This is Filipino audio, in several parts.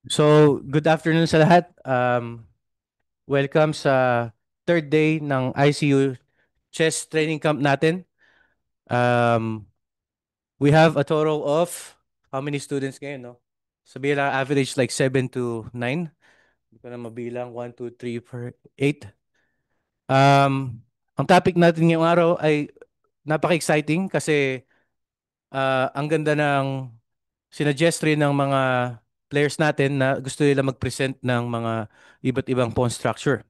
So, good afternoon sa lahat. Welcome sa third day ng ICU chess training camp natin. Um, we have a total of how many students ngayon, no? Sabihin lang average like 7 to 9. Hindi ko na mabilang. 1, 2, 3, 4, 8. Ang topic natin ngayong araw ay napaka-exciting kasi ang ganda ng sinuggest rin ng mga players natin na gusto nila mag-present ng mga iba't ibang pawn structure.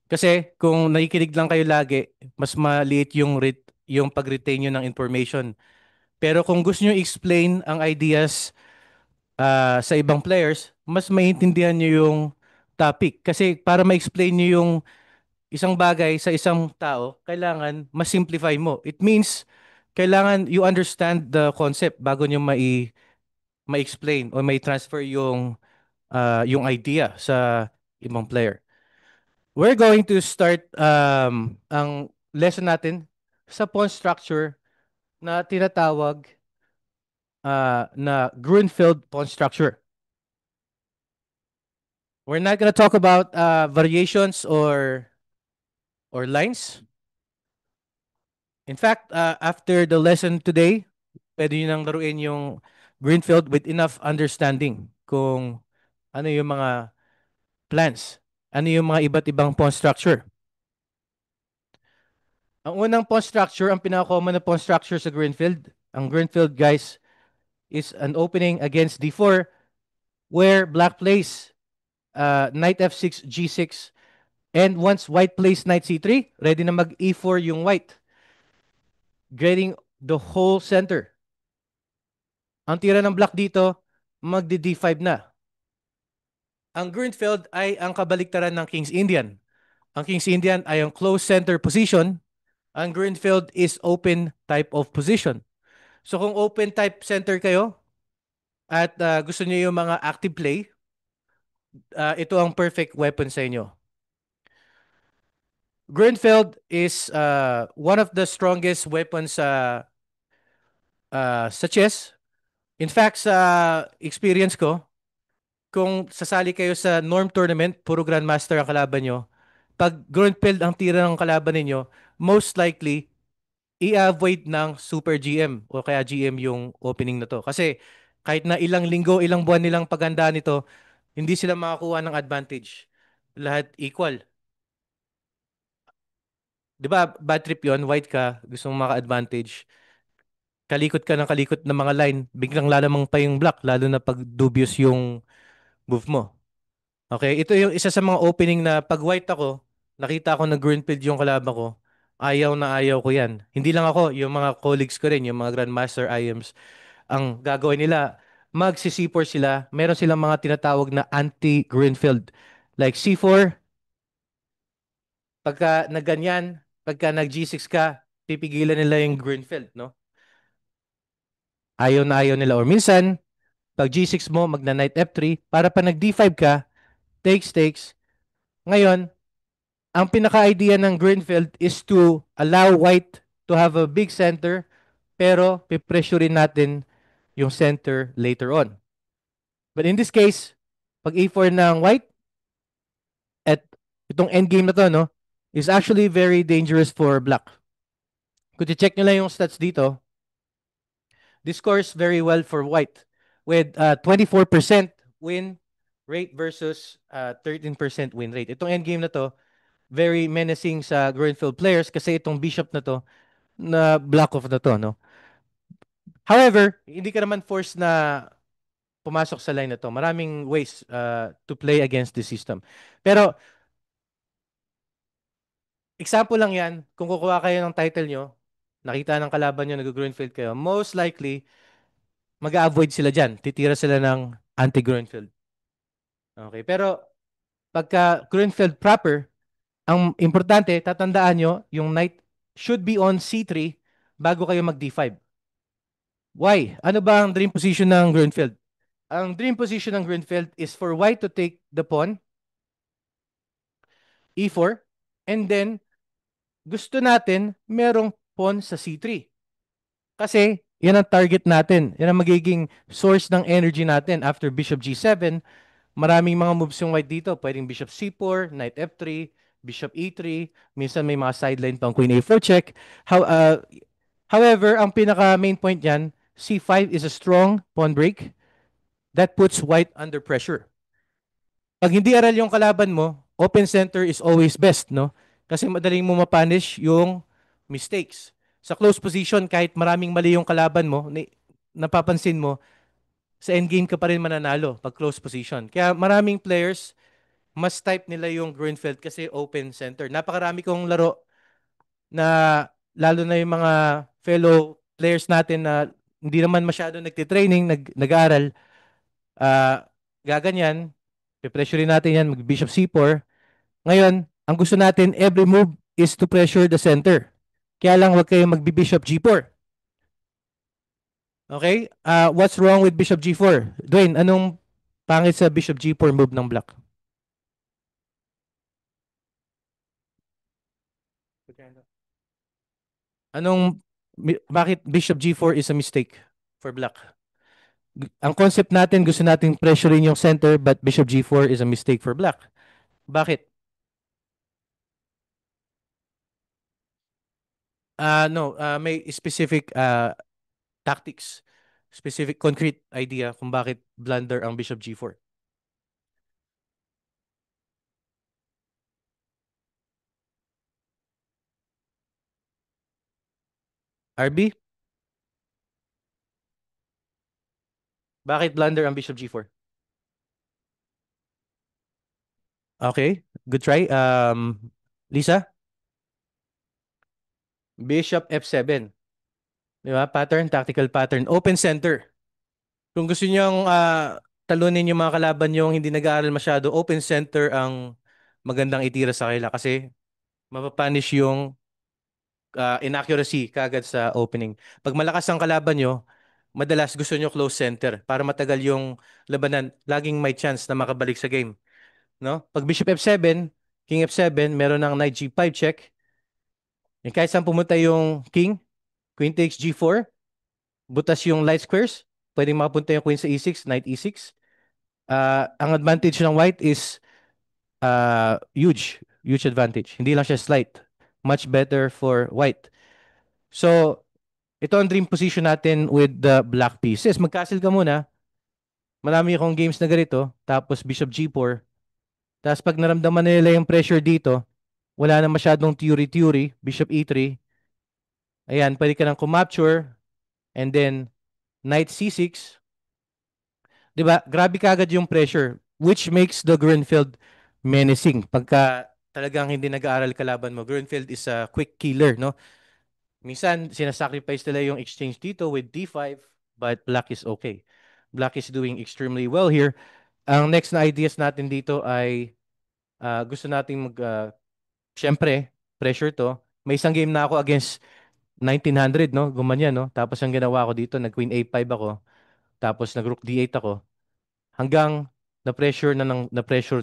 Kasi kung nakikinig lang kayo lagi, mas maliit yung pag-retain nyo ng information. Pero kung gusto nyo explain ang ideas sa ibang players, mas maintindihan nyo yung topic. Kasi para ma-explain nyo yung isang bagay sa isang tao, kailangan ma-simplify mo. It means, kailangan you understand the concept bago nyo ma-explain o may transfer yung idea sa ibang player. We're going to start ang lesson natin sa pawn structure na tinatawag na Grunfeld pawn structure. We're not gonna talk about variations or lines. In fact, after the lesson today, pwede nyo nang laruin yung Greenfield with enough understanding kung ano yung mga plans, ano yung mga iba't ibang pawn structure. Ang unang pawn structure, ang pinaka-common na pawn structure sa Greenfield, ang Greenfield guys is an opening against d4 where black plays knight f6, g6, and once white plays knight c3, ready na mag e4 yung white, getting the whole center. Ang tira ng black dito, magdi d5 na. Ang Greenfield ay ang kabaliktaran ng King's Indian. Ang King's Indian ay ang close center position. Ang Greenfield is open type of position. So kung open type center kayo at gusto niyo yung mga active play, ito ang perfect weapon sa inyo. Grunfeld is one of the strongest weapons sa chess. In fact, sa experience ko, kung sasali kayo sa norm tournament, puro grandmaster ang kalaban nyo, pag Grunfeld ang tira ng kalaban ninyo, most likely, i-avoid ng Super GM o kaya GM yung opening na to. Kasi kahit na ilang linggo, ilang buwan nilang paghandaan nito, hindi sila makakuha ng advantage. Lahat equal. 'Di ba bad trip yon, white ka, gusto mong maka-advantage. Kalikot ka ng kalikot ng mga line, biglang lalamang pa yung black, lalo na pag dubious yung move mo. Okay, ito yung isa sa mga opening na pag white ako, nakita ko na green field yung kalaban ko, ayaw na ayaw ko yan. Hindi lang ako, yung mga colleagues ko rin, yung mga Grandmaster IMs, ang gagawin nila, magsi-C4 sila, meron silang mga tinatawag na anti-Greenfield. Like C4, pagka nagganyan, pagka nag-G6 ka, pipigilan nila yung Greenfield, no? Ayaw na ayaw nila. Or minsan, pag G6 mo, magna-Knight F3, para pa nag-D5 ka, takes, takes. Ngayon, ang pinaka-idea ng Greenfield is to allow white to have a big center, pero pipressurein natin yung center later on. But in this case, pag A4 ng white, at itong endgame na to, no, is actually very dangerous for black. Kung check nyo lang yung stats dito, this scores very well for white with 24% win rate versus 13% win rate. Itong endgame na to, very menacing sa Greenfield players kasi itong bishop na to, na block off na to, no? However, hindi ka naman forced na pumasok sa line na to. Maraming ways to play against the system. Pero, example lang yan, kung kukuha kayo ng title nyo, nakita ng kalaban nyo, nag-Greenfield kayo, most likely, mag-avoid sila dyan. Titira sila ng anti-Greenfield. Okay, pero pagka Greenfield proper, ang importante, tatandaan nyo, yung knight should be on C3 bago kayo mag-D5. Why? Ano ba ang dream position ng Greenfield? Ang dream position ng Greenfield is for white to take the pawn, E4, and then gusto natin merong pawn sa C3. Kasi Yan ang target natin. Yan ang magiging source ng energy natin. After bishop g7, maraming mga moves yung white dito. Pwedeng bishop c4, knight f3, bishop e3. Minsan may mga sideline pang queen a4 check. However, ang pinaka main point yan, c5 is a strong pawn break that puts white under pressure. Pag hindi aral yung kalaban mo, open center is always best, no? Kasi madaling mo mapunish yung mistakes. Sa close position, kahit maraming mali yung kalaban mo, napapansin mo, sa endgame ka pa rin mananalo pag close position. Kaya maraming players, mas type nila yung Grunfeld kasi open center. Napakarami kong laro na lalo na yung mga fellow players natin na hindi naman masyado nagtitraining, nag-aaral, ah gaganyan, pe-pressurein natin yan, mag-bishop c4. Ngayon, ang gusto natin, every move is to pressure the center. Kaya lang, huwag kayong mag-bishop g4. Okay? What's wrong with bishop g4? Dwayne, anong pangit sa bishop g4 move ng black? Bakit bishop g4 is a mistake for black? Ang concept natin, gusto natin pressurein yung center, but bishop g4 is a mistake for black. Bakit? No, may specific tactics, specific concrete idea kung bakit blunder ang bishop g4. RB, bakit blunder ang bishop g4? Okay, good try. Lisa, bishop f7. Di ba? Pattern, tactical pattern. Open center. Kung gusto niyong talunin yung mga kalaban nyo hindi nag-aaral masyado, open center ang magandang itira sa kanila kasi mapapanish yung inaccuracy kagad sa opening. Pag malakas ang kalaban nyo, madalas gusto nyo close center para matagal yung labanan. Laging may chance na makabalik sa game. No? Pag bishop f7, king f7, meron ng knight g5 check. Yung kahit saan pumunta yung king, queen takes g4, butas yung light squares, pwedeng makapunta yung queen sa e6, knight e6. Ang advantage ng white is huge. Huge advantage. Hindi lang siya slight. Much better for white. So, ito ang dream position natin with the black pieces. Mag-castle ka muna. Marami akong games na ganito. Tapos bishop g4. Tapos pag naramdaman na nila yung pressure dito, wala na masyadong theory-theory. Bishop e3. Ayan, pwede ka nang kumapture. And then, knight c6. 'Di ba? Grabe kaagad yung pressure which makes the Grunfeld menacing. Pagka talagang hindi nag-aaral kalaban mo, Grunfeld is a quick killer, no? Minsan sinasacrifice nila yung exchange dito with d5 but black is okay. Black is doing extremely well here. Ang next na ideas natin dito ay gusto nating syempre, pressure to. May isang game na ako against 1900, no? Gumanyan, no? Tapos ang ginawa ko dito, nag-queen a5 ako. Tapos nag-rook d8 ako. Hanggang na-pressure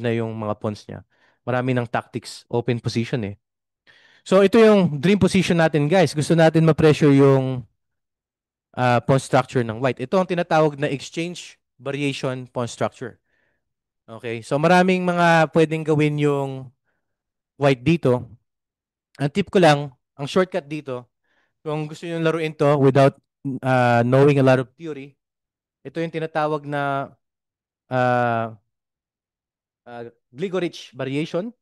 na yung mga pawns niya. Marami ng tactics, open position eh. So ito yung dream position natin guys. Gusto natin ma-pressure yung pawn structure ng white. Ito ang tinatawag na exchange variation pawn structure. Okay? So maraming mga pwedeng gawin yung white dito. Ang tip ko lang, ang shortcut dito, kung gusto niyo laruin to without knowing a lot of theory, ito yung tinatawag na uh, Gligorich variation.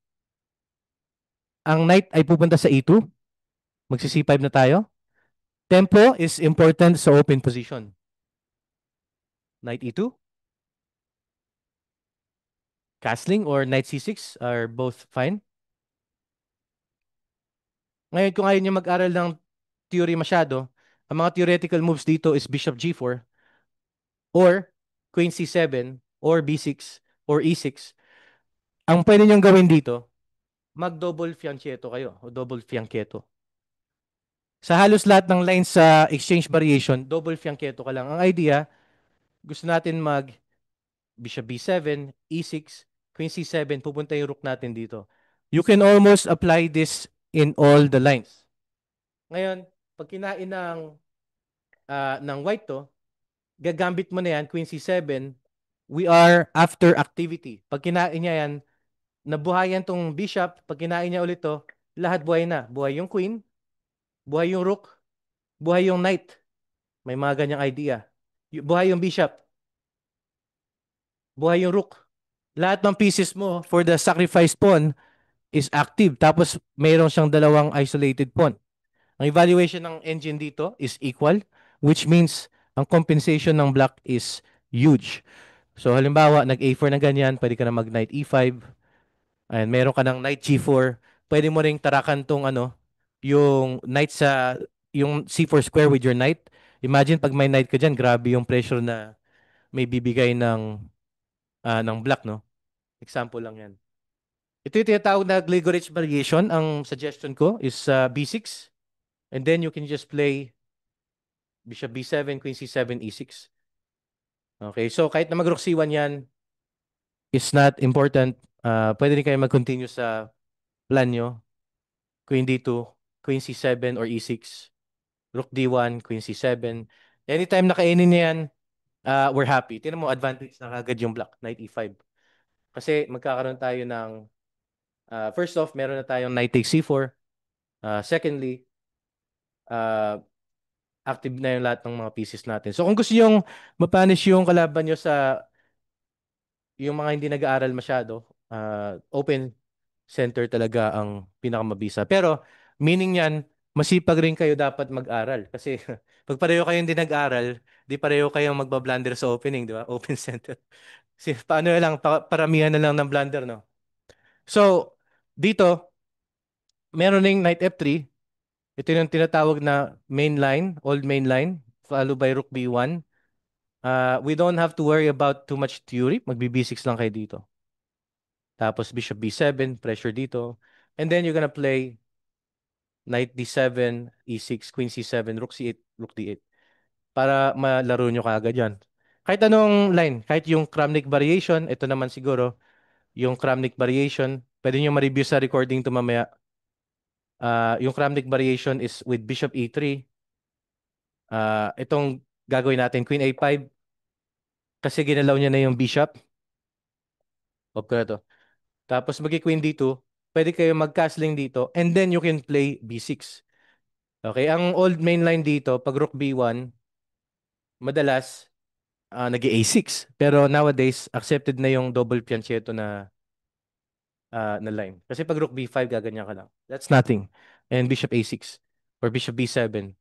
Ang knight ay pupunta sa e2. Magsi-c5 na tayo. Tempo is important sa open position. Knight e2. Castling or knight c6 are both fine. Ngayon, kung ayaw nyo mag-aral ng theory masyado, ang mga theoretical moves dito is bishop g4 or queen c7 or b6 or e6. Ang pwede nyong gawin dito, mag-double fianchetto kayo o double fianchetto. Sa halos lahat ng lines sa exchange variation, double fianchetto ka lang. Ang idea, gusto natin mag bishop b7, e6, queen c7, pupunta yung rook natin dito. You can almost apply this in all the lines. Ngayon, pag kinain ng ng white to, gagambit mo na yan, queen c7, we are after activity. Pag kinain niya yan, nabuhayan tong bishop, pag kinain niya ulit to, lahat buhay na. Buhay yung queen, buhay yung rook, buhay yung knight. May mga ganyang idea. Buhay yung bishop, buhay yung rook. Lahat ng pieces mo for the sacrifice pawn is active. Tapos mayroon siyang dalawang isolated pawn. Ang evaluation ng engine dito is equal, which means ang compensation ng black is huge. So halimbawa, nag-A4 na ganyan, pwede ka na mag-knight E5, and meron ka ng knight G4, pwede mo ring tarakan tong yung knight sa, yung C4 square with your knight. Imagine pag may knight ka dyan, grabe yung pressure na may bibigay ng black, no? Example lang yan. Ito yung tinatawag na Gligorich variation. Ang suggestion ko is B6. And then you can just play bishop B7, queen C7, E6. Okay, so kahit na mag-rook C1 yan, is not important. Pwede rin kayo mag-continue sa plan nyo. Queen D2, queen C7 or E6. Rook D1, queen C7. Anytime nakainin niya yan, we're happy. Tingnan mo, advantage na kagad yung black, knight E5. Kasi magkakaroon tayo ng, first off, meron na tayong knight takes C4. Secondly, uh, active na yung lahat ng mga pieces natin. So kung gusto yung mapanish yung kalaban nyo sa yung mga hindi nag-aaral masyado, open center talaga ang pinakamabisa. Pero meaning yan, masipag rin kayo dapat mag-aral. Kasi pag pareho kayong hindi nag-aral, di pareho kayong magbablunder sa opening, di ba? Open center. Kasi paano lang, paramihan na lang ng blunder, no? So, dito, meron ring knight F3. Ito yung tinatawag na main line, old main line, followed by rook B1. We don't have to worry about too much theory. Magbi-B6 lang kayo dito. Tapos bishop B7, pressure dito. And then you're gonna play knight D7, E6, queen C7, rook C8, rook D8. Para malaro nyo kaagad yan. Kahit anong line, kahit yung Kramnik variation, ito naman siguro, yung Kramnik variation, pwede nyo ma-review sa recording to mamaya. Yung Kramnik variation is with bishop E3. Itong gagawin natin, queen A5, kasi ginalaw niya na yung bishop. Off ko na to. Tapos queen D2, pwede kayo mag-castling dito, and then you can play B6. Okay, ang old main line dito, pag rook B1, madalas nag-A6. Pero nowadays, accepted na yung double fianchetto na line. Kasi pag rook B5, gaganyan ka lang. That's nothing. And bishop A6 or bishop B7.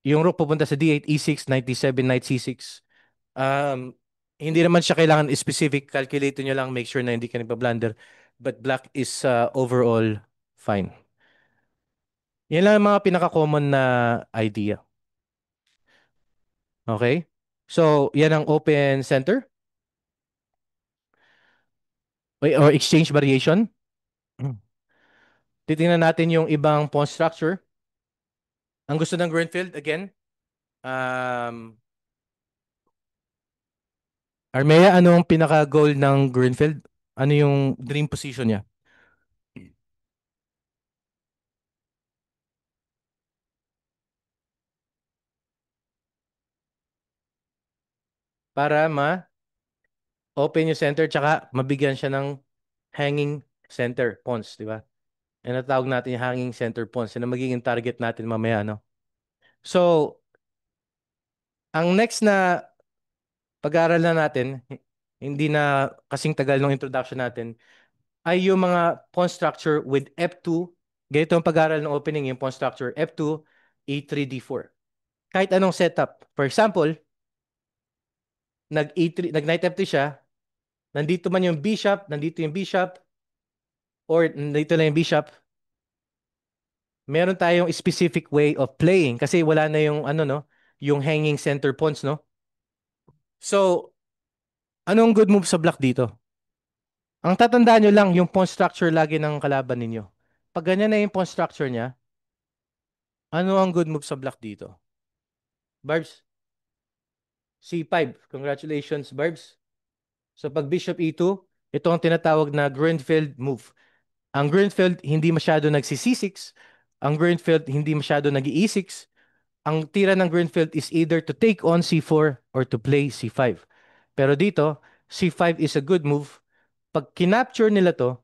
Yung rook pupunta sa D8, E6, knight D7, knight C6. Um, Hindi naman siya kailangan specific. Calculate nyo lang. Make sure na hindi ka nagpa-blunder. But black is overall fine. Yan lang ang mga pinaka-common na idea. Okay? So, yan ang open center or exchange variation. Titingnan natin yung ibang pawn structure. Ang gusto ng Greenfield, again, um, Armea, ano ang pinaka-goal ng Greenfield? Ano yung dream position niya? Para ma-open yung center tsaka mabigyan siya ng hanging center pawns, di ba? Yan ang tawag natin yung hanging center pawns. Yan ang magiging target natin mamaya, no? So, ang next na pag-aaral na natin, hindi na kasing tagal ng introduction natin, ay yung mga pawn structure with F2. Ganito ang pag-aaral ng opening, yung pawn structure F2, E3, D4. Kahit anong setup. For example, nag-E3, nag-knight F3 siya, nandito man yung bishop, nandito yung bishop, or nandito lang yung bishop, meron tayong specific way of playing kasi wala na yung no, yung hanging center pawns, no? So, anong good move sa black dito? Ang tatandaan nyo lang, yung pawn structure lagi ng kalaban ninyo. Pag ganyan na yung pawn structure niya, ano ang good move sa black dito? Barbs, C5. Congratulations, Barbs. So pag bishop E2, ito ang tinatawag na Greenfield move. Ang Greenfield hindi masyado nagsi-C6. Ang Greenfield hindi masyado nag-E6. ang tira ng Greenfield is either to take on C4 or to play C5. Pero dito, C5 is a good move. Pag kinapture nila to,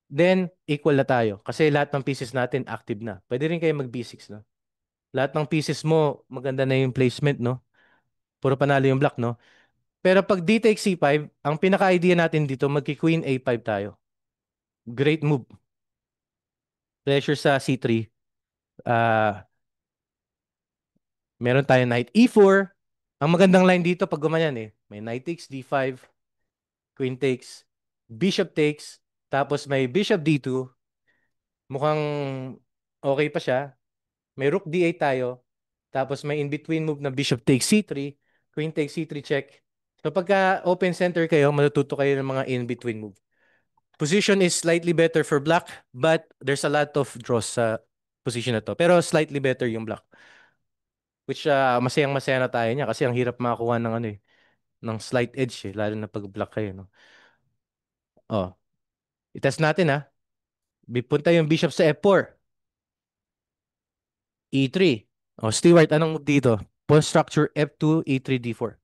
then equal na tayo. Kasi lahat ng pieces natin active na. Pwede rin kayo mag B6, no? Lahat ng pieces mo, maganda na yung placement, no? Puro panalo yung block, no? Pero pag D takes C5, ang pinaka-idea natin dito, magki-Queen A5 tayo. Great move. Pressure sa C3. Ah, meron tayo Knight E4. Ang magandang line dito pag gumanyan eh. May Knight takes D5, Queen takes, Bishop takes, tapos may Bishop D2. Mukhang okay pa siya. May Rook D8 tayo. Tapos may in-between move na Bishop takes C3, Queen takes C3 check. So pagka open center kayo, matututo kayo ng mga in-between move. Position is slightly better for black, but there's a lot of draws sa position na to. Pero slightly better yung black. Which masayang-masaya na tayo niya kasi ang hirap makakuha ng ano eh, ng slight edge eh, lalo na pag black kayo, no? Oh, itest natin ha. Punta yung bishop sa F4, E3. Oh, Stewart, anong move dito? Pawn structure F2, E3, D4.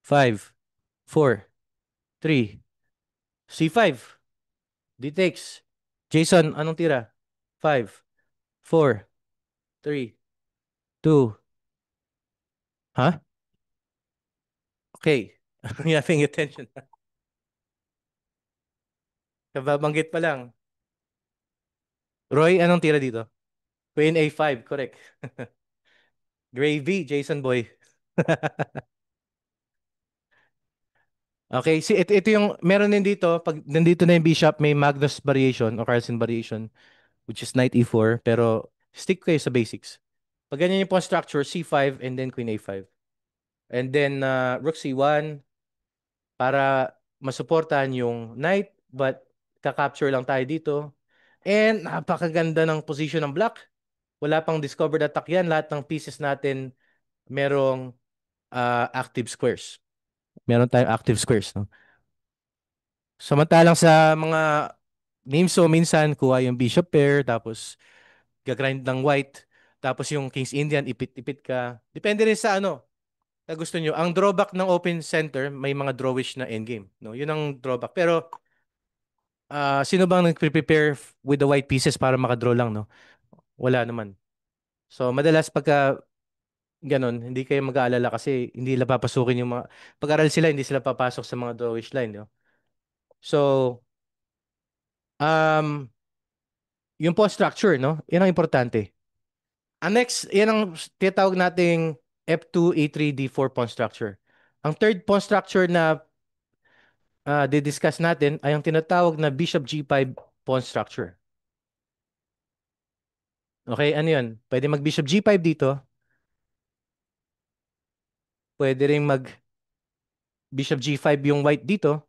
5, 4, 3, C5. D takes. Jason, anong tira? 5, 4, 3, 2. Huh? Okay. You're paying attention. Kababanggit pa lang. Roy, anong tira dito? Queen A5, correct. Gravy, Jason Boy. Okay, ito yung meron din dito, pag nandito na yung bishop, may Magnus variation o Carlsen variation, which is knight e4, pero stick kayo sa basics. Pag ganyan yung pawn structure, c5 and then queen a5. And then rook c1 para masuportahan yung knight, but kakapture lang tayo dito. And napakaganda ng position ng black. Wala pang discovered attack yan. Lahat ng pieces natin merong active squares. Meron tayong active squares, no? Samantalang sa mga names so minsan kuha yung bishop pair tapos gagrind ng white tapos yung king's Indian ipit-ipit ka. Depende rin sa ano na gusto nyo. Ang drawback ng open center may mga drawish na endgame, no? Yun ang drawback. Pero sino bang nagpre-prepare with the white pieces para makadraw lang, no? Wala naman. So madalas pagka ganun, hindi kayo mag-aalala kasi hindi nila papasukin yung mga pag-aral sila, hindi sila papasok sa mga drawish line, no? So um yung post structure, no? Yan ang importante. Ang next, yan ang tinatawag nating F2, A3, D4 pawn structure. Ang third pawn structure na di-discuss natin ay ang tinatawag na Bishop G5 pawn structure. Okay, ano yun? Pwede mag Bishop G5 dito. Pwede rin mag Bishop G5 yung white dito.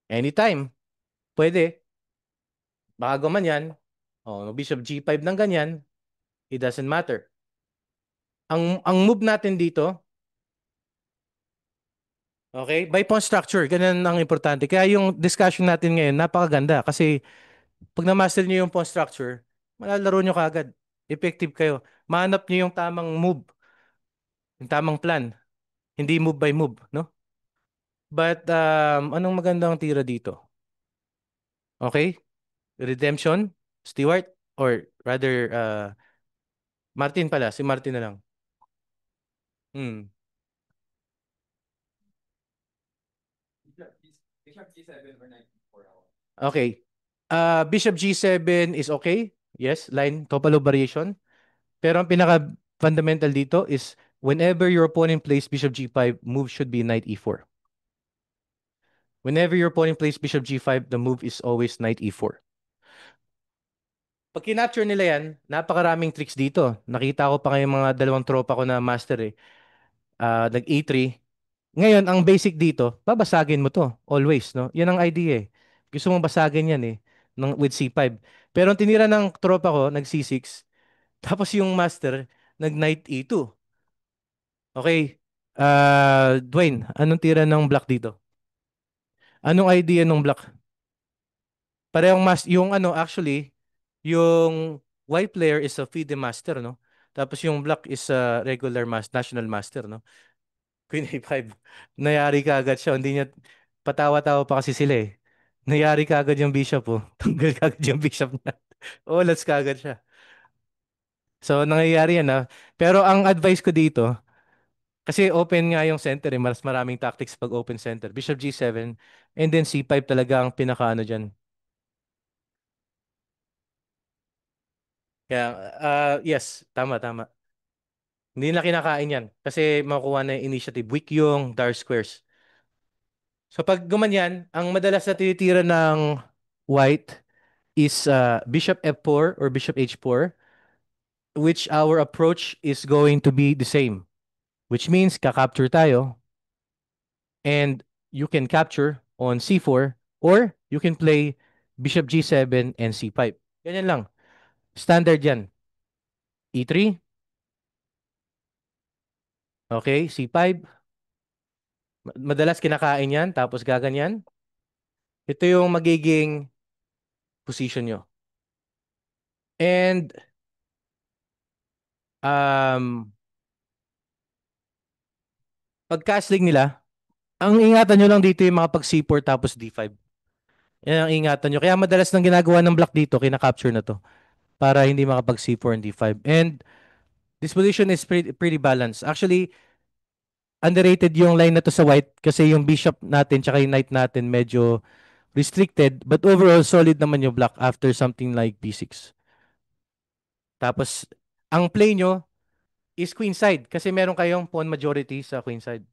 Anytime. Pwede. Baka gumanyan. Oh, Bishop G5 ng ganyan. It doesn't matter. Ang move natin dito, okay, by pawn structure, ganun ang importante. Kaya yung discussion natin ngayon, napakaganda kasi pag na-master niyo yung pawn structure, malalaro nyo kaagad. Effective kayo. Mahanap niyo yung tamang move, yung tamang plan. Hindi move by move, no? But anong magandang tira dito? Okay? Redemption, Stewart, or rather Martin pala, si Martin na lang. Hmm. Okay. Bishop G7 is okay. Yes, line Topalov variation. Pero ang pinaka fundamental dito is whenever your opponent plays Bishop G5, move should be Knight E4. Whenever your opponent plays Bishop G5, the move is always Knight E4. Pag kinapture nila yan, napakaraming tricks dito. Nakita ko pa ngayong mga dalawang tropa ko na master eh. Nag E3. Ngayon, ang basic dito, babasagin mo to. Always, no? Yan ang idea eh. Gusto mong basagin yan eh. With C5. Pero ang tinira ng tropa ko, nag C6. Tapos yung master, nag Knight E2. Okay. Dwayne, anong tira ng black dito? Anong idea ng black? Parehong yung ano actually, yung white player is a FIDE master, no? Tapos yung black is a regular national master, no? Queen A5. Nayari ka agad siya. Hindi niya, patawa-tawa pa kasi sila eh. Nayari ka agad yung bishop, oh. Tanggal ka agad yung bishop niya. Oh, let's ka agad siya. So, nangyayari yan, ah. Pero ang advice ko dito, kasi open nga yung center eh. Mas maraming tactics pag open center. Bishop G7 and then C5 talaga ang pinakaano dyan. Kaya, yes, tama, tama. Hindi na kinakain yan. Kasi makukuha na yung initiative. Weak yung dark squares. So pag gumanyan, ang madalas na tinitira ng white is bishop F4 or bishop H4, which our approach is going to be the same. Which means kakapture tayo and you can capture on C4 or you can play bishop G7 and C5. Ganyan lang. Standard yan. E3, okay, C5. Madalas kinakain yan, tapos gaganyan. Ito yung magiging position nyo. And um, pag castling nila, ang ingatan nyo lang dito yung mga pag C4 tapos D5. Yan ang ingatan nyo. Kaya madalas nang ginagawa ng black dito, kina-capture na to. Para hindi makapag C4 and D5. And this position is pretty balanced. Actually, underrated yung line na to sa white kasi yung bishop natin tsaka yung knight natin medyo restricted. But overall, solid naman yung black after something like B6. Tapos, ang play nyo is queenside kasi meron kayong pawn majority sa queenside.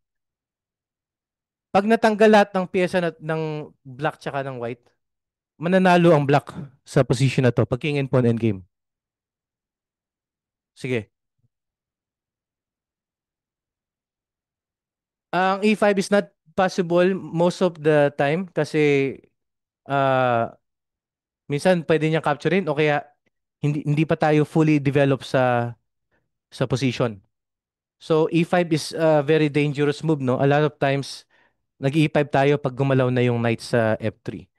Pag natanggal lahat ng pyesa ng black tsaka ng white, mananalo ang black sa position na to pag king and pawn endgame. Sige. Ang E5 is not possible most of the time kasi ah minsan pwede niyang capturein o kaya hindi pa tayo fully developed sa position. So E5 is a very dangerous move, no? A lot of times nag-E5 tayo pag gumalaw na yung knight sa F3.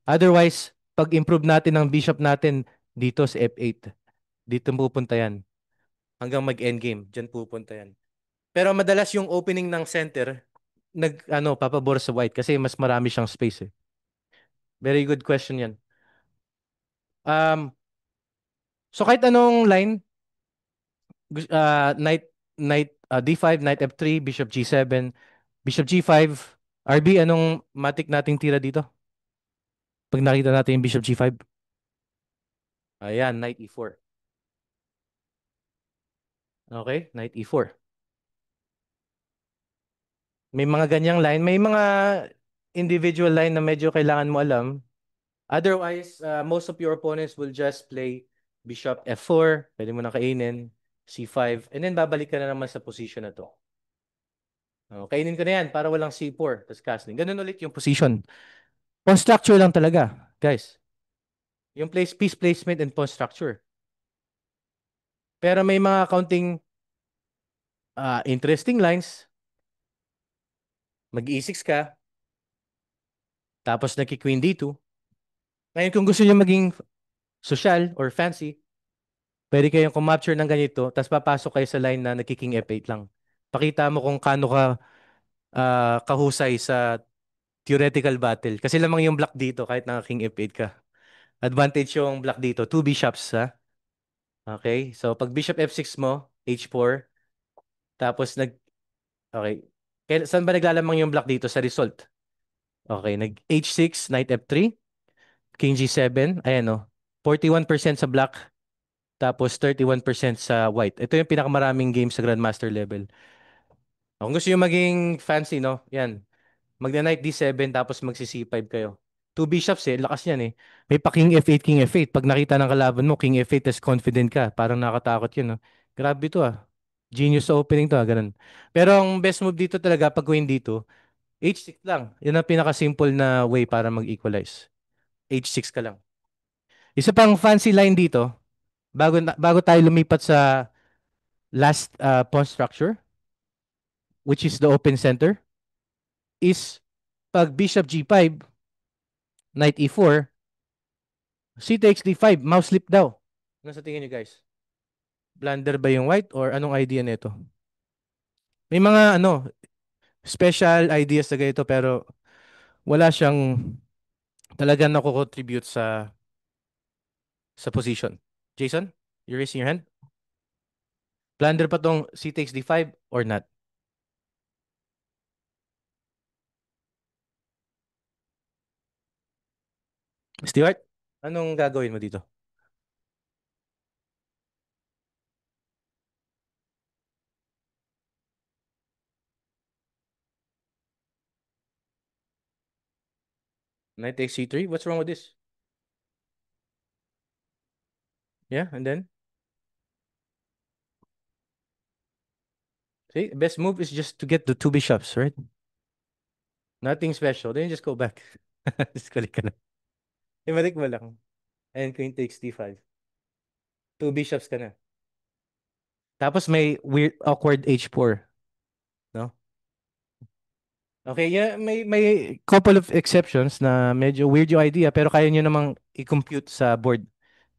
Otherwise, pag improve natin ang bishop natin dito sa F8, dito pupunta yan. Hanggang mag-endgame, dyan pupunta yan. Pero madalas yung opening ng center, papabor sa white kasi mas marami siyang space eh. Very good question yan. So kahit anong line, D5, knight F3, bishop G7, bishop G5, RB, anong matik nating tira dito? Pag nakita natin yung bishop G5. Ayan, knight E4. Okay, knight E4. May mga ganyang line. May mga individual line na medyo kailangan mo alam. Otherwise, most of your opponents will just play bishop F4. Pwede mo na kainin. C5. And then babalik ka na naman sa position na to. Kainin ko na yan para walang C4. Tapos castling. Ganun ulit yung position. Pawn structure lang talaga, guys. Yung piece placement and pawn structure. Pero may mga counting interesting lines. Mag-E6 ka. Tapos nagki-queen D2. Ngayon kung gusto niyo maging social or fancy, pwede kayong kumapture ng ganito, tapos papasok kayo sa line na nagki-king F8 lang. Pakita mo kung kano ka kahusay sa theoretical battle. Kasi lamang yung black dito kahit naka king F8 ka. Advantage yung black dito. Two bishops, ha? Okay? So, pag bishop F6 mo, H4, tapos okay. Kaya, saan ba naglalamang yung black dito? Sa result. Okay, nag-H6, knight F3, king G7, ayan o. 41% sa black, tapos 31% sa white. Ito yung pinakamaraming game sa Grandmaster level. Kung gusto yung maging fancy, no? Yan. Magna-knight D7 tapos magsi-C5 kayo. Two bishops eh, lakas yan eh. May pa King F8. Pag nakita ng kalaban mo, King F8 tas confident ka. Parang nakatakot yun, no? Grabe to ah. Genius sa opening to ah, ganun. Pero ang best move dito talaga pag queen dito, H6 lang. Yan ang pinaka-simple na way para mag-equalize. H6 ka lang. Isa pang fancy line dito, bago tayo lumipat sa last pawn structure, which is the open center, is pag bishop G5, knight E4, C takes D5, mouse slip daw. Ano sa tingin niyo guys? Blunder ba yung white or anong idea nito? May mga special ideas na ganito pero wala siyang talagang nako-contribute sa position. Jason, you raising your hand? Blunder pa tong C takes D5 or not? Stewart, anong gagawin mo dito? Knight takes C3? What's wrong with this? Yeah, and then? See, best move is just to get the two bishops, right? Nothing special. Then you just go back. Just balik ka na. Ibalik mo lang. And queen takes D5. Two bishops ka na. Tapos may weird, awkward H4. No? Okay, yeah, may couple of exceptions na medyo weird yung idea pero kaya nyo namang i-compute sa board.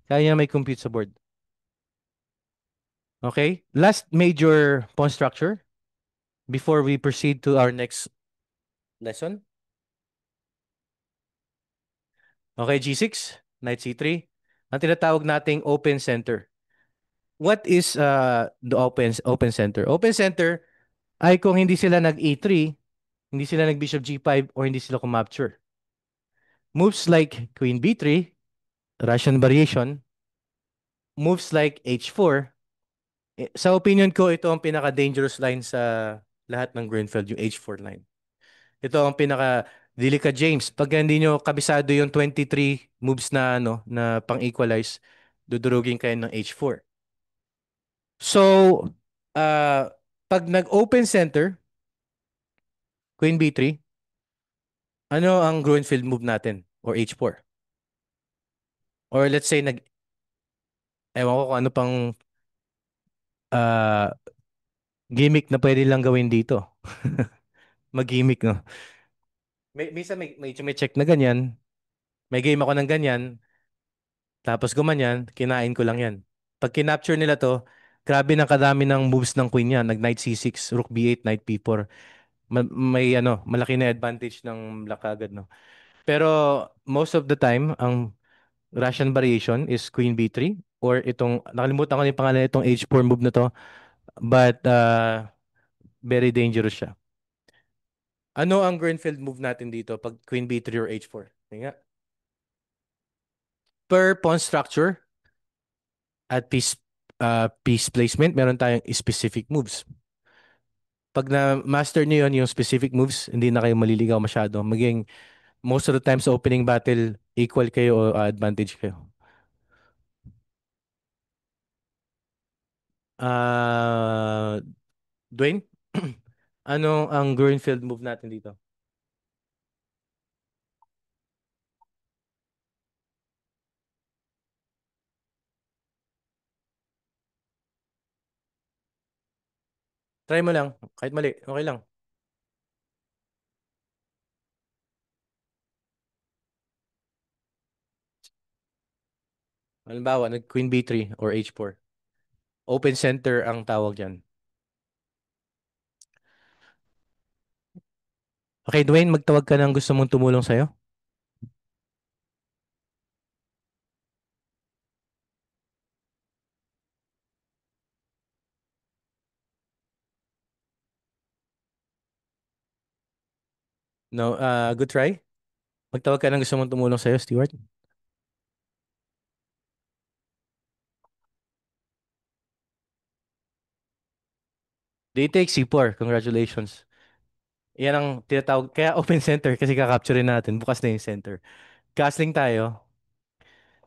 Kaya nyo may compute sa board. Okay? Last major pawn structure before we proceed to our next lesson. Okay, G6, Knight C3. Ang tinatawag nating open center. What is the open center? Open center ay kung hindi sila nag E3, hindi sila nag Bishop G5, or hindi sila kumapture. Moves like Queen B3, Russian variation, moves like H4, sa opinion ko, ito ang pinaka-dangerous line sa lahat ng Greenfield, yung H4 line. Ito ang pinaka-delicate James. Pag hindi nyo kabisado yung 23 moves na na pang-equalize, dudurugin kayo ng H4. So, uh, pag nag-open center, Queen B3, ano ang Greenfield move natin? Or H4? Or let's say, ewan ko kung ano pang uh, gimmick na pwede lang gawin dito. Mag-gimmick, no? Minsan may check na ganyan. May game ako ng ganyan. Tapos gumanyan, kinain ko lang yan. Pag kinapture nila to, grabe ng kadami ng moves ng queen niya. Nag knight C6, rook B8, knight P4. May malaki na advantage ng black agad, no? Pero most of the time, ang Russian variation is queen B3 or itong, nakalimutan ko na yung pangalan itong H4 move na to. But very dangerous siya. Ano ang Greenfield move natin dito pag queen B3 or H4? Nga. Per pawn structure at piece placement, meron tayong specific moves. Pag na-master niyo yun, yung specific moves, hindi na kayo maliligaw masyado. Maging most of the time sa opening battle, equal kayo o advantage kayo. Ah, Dwayne, ano ang Greenfield move natin dito? Try mo lang. Kahit mali, okay lang. Halimbawa, nag-Queen B3 or H4. Open center ang tawag yan. Okay, Dwayne, magtawag ka ng gusto mong tumulong sa'yo. No, good try. Magtawag ka ng gusto mong tumulong sa'yo, Stewart. They take C4. Congratulations. Yan ang tinatawag. Kaya open center kasi kakapture natin. Bukas na yung center. Castling tayo.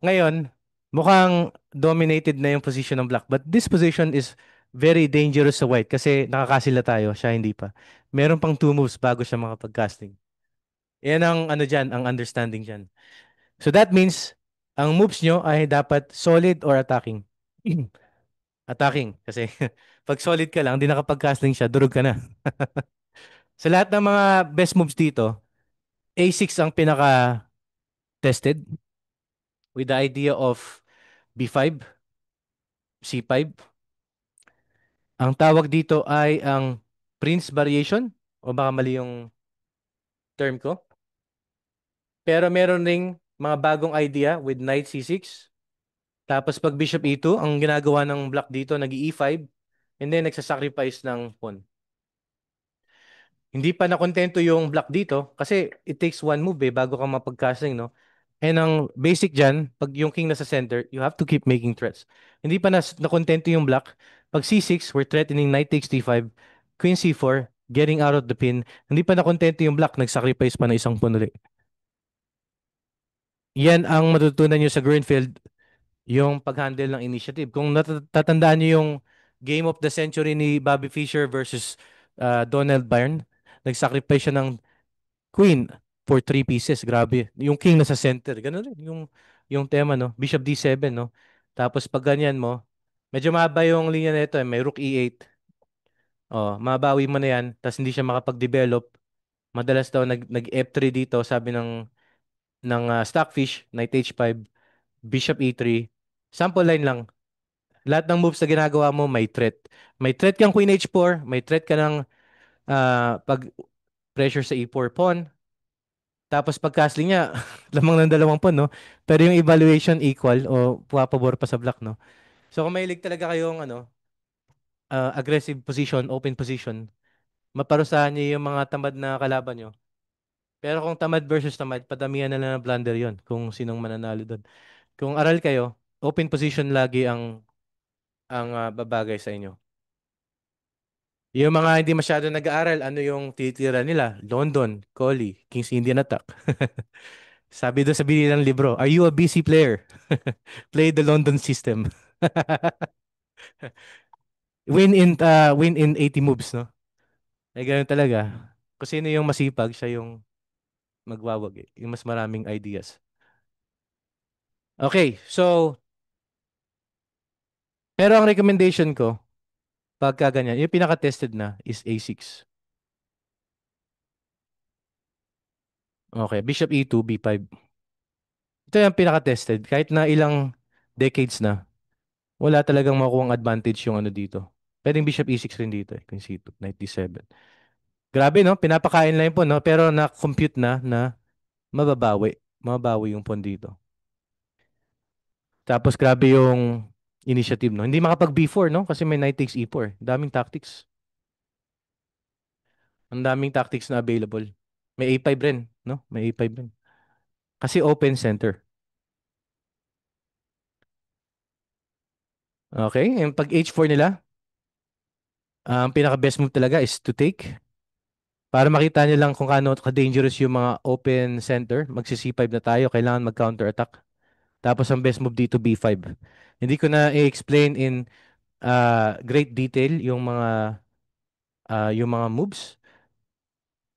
Ngayon, mukhang dominated na yung position ng black. But this position is very dangerous sa white kasi nakakasila tayo. Siya hindi pa. Meron pang two moves bago siya makapag-casting. Yan ang ano dyan, ang understanding dyan. So that means, ang moves nyo ay dapat solid or attacking. Attacking. Kasi pag solid ka lang, di nakapag-casting siya, durog ka na. Sa lahat ng mga best moves dito, A6 ang pinaka-tested. with the idea of B5, C5. Ang tawag dito ay ang Prince variation o baka mali yung term ko. Pero meron ring mga bagong idea with Knight C6. Tapos pag Bishop E2, ang ginagawa ng black dito nag E5 and then nagsasacrifice ng pawn. Hindi pa nakontento yung black dito kasi it takes one move bago ka mapag-castling, no? And ang basic dyan, pag yung king nasa center, you have to keep making threats. Hindi pa nakontento yung black. Pag C6, we're threatening knight takes D5, queen C4, getting out of the pin. Hindi pa nakontento yung black, nag-sacrifice pa ng isang pawn ulit. Yan ang matutunan nyo sa Greenfield, yung pag-handle ng initiative. Kung natatandaan nyo yung game of the century ni Bobby Fischer versus Donald Byrne, nag-sacrifice siya ng queen for three pieces. Grabe. Yung king nasa center. Ganun rin yung tema, no? Bishop D7, no? Tapos pag ganyan mo, medyo mahaba yung linya nito, eh. May rook E8. Oh, mabawi mo na yan, tapos hindi siya makapag-develop. Madalas daw nag F3 dito, sabi ng Stockfish, knight H5, bishop E3. Sample line lang. Lahat ng moves na ginagawa mo may threat. May threat kang queen H4, may threat ka ng pag pressure sa E4 pawn. Tapos pag-castling niya, lamang ng dalawang pawn, no? Pero yung evaluation equal o pumapabor pa sa black, no? So kung mahilig talaga kayong aggressive position, open position, maparusahan niyo yung mga tamad na kalaban nyo. Pero kung tamad versus tamad, padamihan na lang ng blunder yon kung sinong mananalo doon. Kung aral kayo, open position lagi ang babagay sa inyo. Yung mga hindi masyado nag-aaral, ano yung titira nila? London, Collie, King's Indian Attack. Sabi doon sa binili ng libro, are you a BC player? Play the London system. Win in 80 moves, no? Ay ganun talaga. Kung sino yung masipag, siya yung magwawag eh. Yung mas maraming ideas. Okay, so, pero ang recommendation ko, pagka ganyan, yung pinaka-tested na is A6. Okay, Bishop E2, B5. Ito yung pinaka-tested. Kahit na ilang decades na, wala talagang makukuha advantage yung ano dito. Pwedeng Bishop E6 rin dito eh. Queen C2, Knight D7. Grabe no, pinapakain lang yung pawn no, pero na-compute na mababawi. Mababawi yung pawn dito. Tapos grabe yung initiative no. Hindi makapag B4 no kasi may knight takes E4. Daming tactics. Ang daming tactics na available. May A5 rin, no? May A5 rin. Kasi open center. Okay, yung pag H4 nila, ang pinaka best move talaga is to take. Para makita niyo lang kung kaano ka-dangerous yung mga open center, magsi-C5 na tayo, kailangan mag-counter attack. Tapos ang best move dito B5. Hindi ko na i-explain in great detail yung mga moves,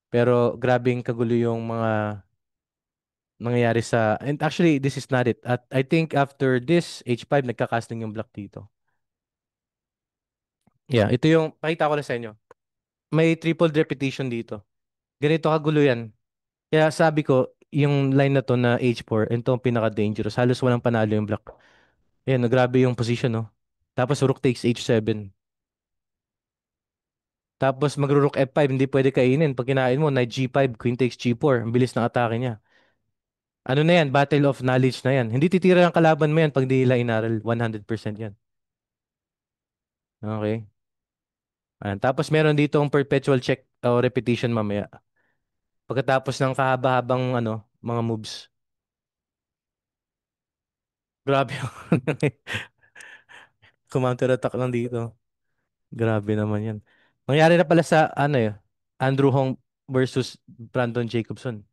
pero grabing kagulo yung mga nangyayari sa and actually this is not it. At I think after this H5 nagka-casting yung black dito. Yeah, ito yung pakita ko na sa inyo. May triple repetition dito. Ganito kagulo yan. Kaya sabi ko, yung line na to na H4, ito ang pinaka-dangerous. Halos walang panalo yung black. Ayan, grabe yung position, no? Tapos rook takes H7. Tapos magro-rook F5, hindi pwede kainin. Pag kinain mo, knight G5, queen takes G4. Ang bilis ng atake niya. Ano na yan? Battle of knowledge na yan. Hindi titira ang kalaban mo yan pag di nila inaral. 100% yan. Okay? Ayan. Tapos meron dito ang perpetual check o repetition mamaya. Pagkatapos ng kahaba-habang mga moves. Grabe yung counter attack lang dito. Grabe naman yan. Nangyari na pala sa Andrew Hong versus Brandon Jacobson.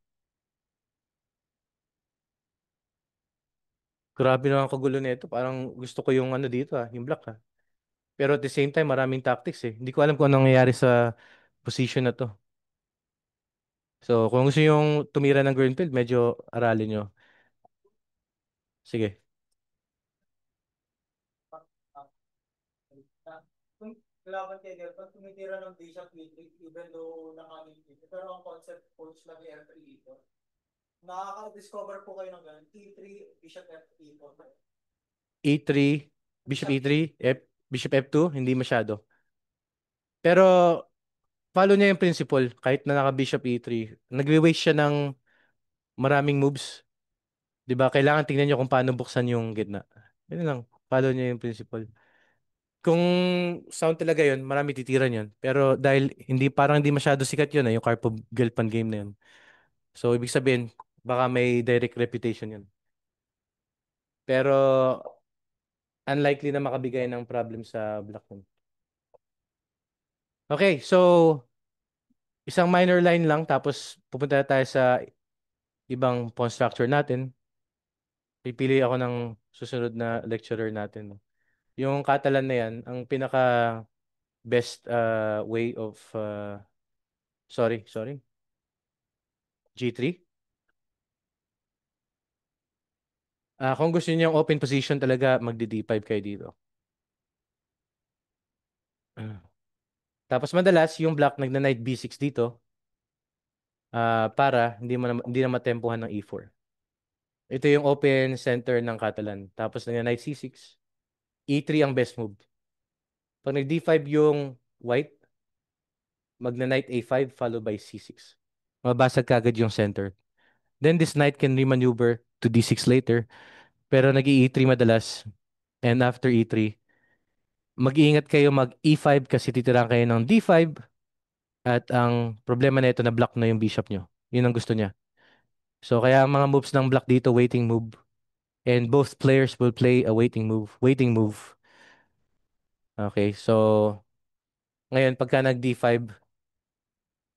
Grabe naman kagulo nito. Parang gusto ko yung dito yung black Pero at the same time, maraming tactics eh. Hindi ko alam kung anong nangyayari sa position na to. So, kung gusto yung tumira ng Greenfield, medyo aralin nyo. Sige. Kung kalaban kay Del, pag tumitira ng Bishop Midweek, even though nakangiti, pero ang concept coach lang ni R3 dito. Nakaka-discover po kayo ng ganun. E3, Bishop F, E4. E3, Bishop Bishop E. E3, Bishop F2, hindi masyado. Pero follow niya yung principle kahit na naka Bishop E3. Nagwe-waste siya ng maraming moves. 'Di ba? Kailangan tingnan niyo kung paano buksan yung gitna. Yun lang. Follow niya yung principle. Kung sound talaga yun, marami titiran yun. Pero dahil hindi parang hindi masyado sikat yun, yung Carpo Gelpan game na yun. So, ibig sabihin, baka may direct reputation yun. Pero unlikely na makabigay ng problem sa Black Moon. Okay, so isang minor line lang tapos pupunta na tayo sa ibang pawn structure natin. Pipili ako ng susunod na lecturer natin. Yung Catalan na yan, ang pinaka best way of sorry, G3. Kung gusto niyo yung open position talaga, magdi D5 kayo dito. Tapos madalas yung black nagna-knight B6 dito para hindi na matempuhan ng E4. Ito yung open center ng Catalan. Tapos nagna-knight C6. E3 ang best move. Pag nag-D5 yung white, magna-knight A5 followed by C6. Mabasag kagad yung center. Then this knight can remaneuver to D6 later. Pero nag-E3 madalas. And after E3, mag-iingat kayo mag-E5 kasi titirahan kayo ng D5. At ang problema na ito na block na yung bishop nyo. Yun ang gusto niya. So kaya ang mga moves ng black dito, waiting move. And both players will play a waiting move. Waiting move. Okay, so ngayon pagka nag D5,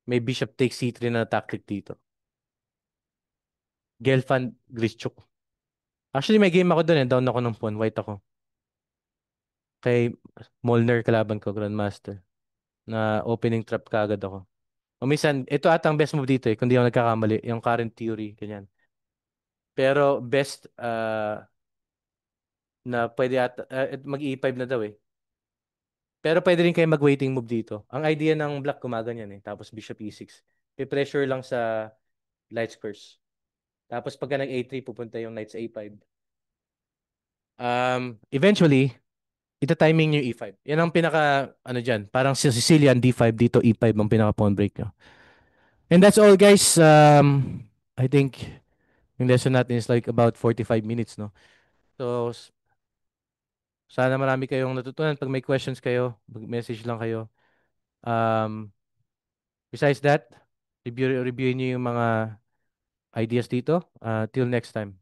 may bishop takes C3 na tactic dito. Gelfand Grischuk. Actually may game ako doon eh. Down ako ng pawn. White ako. Kay Molnar kalaban ko, Grandmaster. Na opening trap kaagad ako. O minsan, ito atang best move dito eh. Kung di ako nagkakamali. Yung current theory. Ganyan. Pero best na pwede mag-E5 na daw eh. Pero pwede rin kayo mag-waiting move dito. Ang idea ng black gumaganyan eh. Tapos bishop E6. Pe-pressure lang sa light squares. Tapos pagka nag-A3, pupunta yung knight sa A5. Eventually, ita-timing nyo yung E5. Yan ang pinaka, ano dyan, parang si Sicilian D5 dito, E5 ang pinaka pawn break nyo. And that's all guys. I think yung lesson natin is like about 45 minutes, no? So, sana marami kayong natutunan. Pag may questions kayo, mag-message lang kayo. Um, Besides that, review niyo yung mga ideas dito. Till next time.